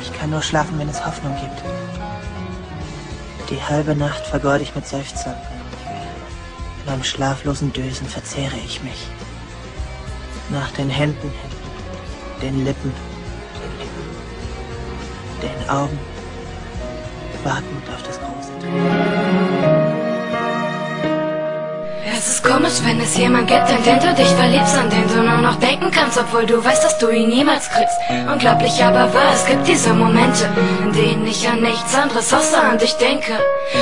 Ich kann nur schlafen, wenn es Hoffnung gibt. Die halbe Nacht vergeude ich mit Seufzern. In einem schlaflosen Dösen verzehre ich mich. Nach den Händen, den Lippen, den Augen, wartend auf das große Tor. Es ist komisch, wenn es jemand gibt, in den du dich verliebst, an den du nur noch denken kannst, obwohl du weißt, dass du ihn niemals kriegst. Unglaublich aber wahr, es gibt diese Momente, in denen ich an nichts anderes außer an dich denke.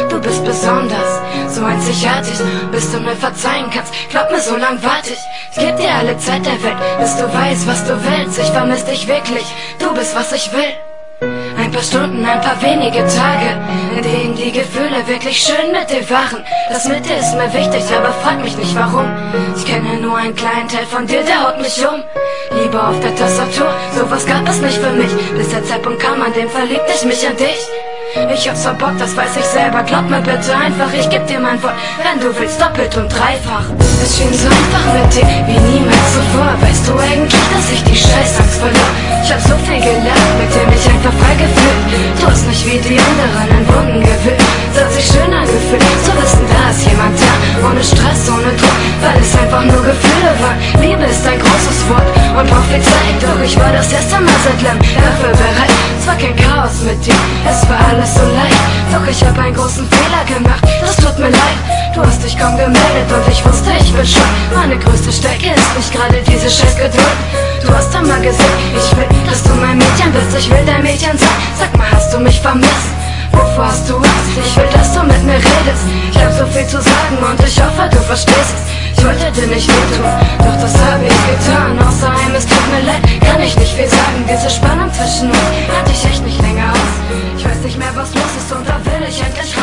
Du bist besonders, so einzigartig, bis du mir verzeihen kannst. Glaub mir, so lang warte ich. Ich geb dir alle Zeit der Welt, bis du weißt, was du willst. Ich vermiss dich wirklich, du bist, was ich will. Ein paar Stunden, ein paar wenige Tage, in denen die Gefühle wirklich schön mit dir waren. Das mit dir ist mir wichtig, aber frag mich nicht warum. Ich kenne nur einen kleinen Teil von dir, der haut mich um. Liebe auf der Tastatur, sowas gab es nicht für mich. Bis der Zeitpunkt kam, an dem verliebte ich mich in dich. Ich hab's verbockt, das weiß ich selber. Glaub mir bitte einfach, ich geb dir mein Wort. Wenn du willst, doppelt und dreifach. Es schien so einfach mit dir, wie niemals zuvor. Weißt du eigentlich, dass ich die Scheißangst verlor? Ich hab so viel gelernt, mit dir mich einfach frei gefühlt. Du hast nicht wie die anderen in Wunden gewühlt. Es hat sich schön angefühlt, zu wissen, da ist jemand da. Ohne Stress, ohne Druck, weil es einfach nur Gefühle waren. Liebe ist ein großes Wort und braucht viel Zeit. Doch ich war das erste Mal seit langem dafür bereit. Es war kein Chaos mit dir, es war alles so leicht. Doch ich hab einen großen Fehler gemacht, das tut mir leid. Du hast dich kaum gemeldet und ich wusste, ich bin schuld. Meine größte Stärke ist nicht gerade diese scheiß Geduld. Du hast immer gesagt, ich will, dass du mein Mädchen bist. Ich will dein Mädchen sein, sag mal, hast du mich vermisst? Wovor hast du Angst? Ich will, dass du mit mir redest. Ich hab so viel zu sagen und ich hoffe, du verstehst es. Ich wollte dir nicht wehtun, doch das habe ich getan. Außerdem, es tut mir leid, kann ich nicht viel sagen. Diese Spannung zwischen uns halte ich echt nicht länger aus. Ich weiß nicht mehr, was los ist und da will ich endlich raus.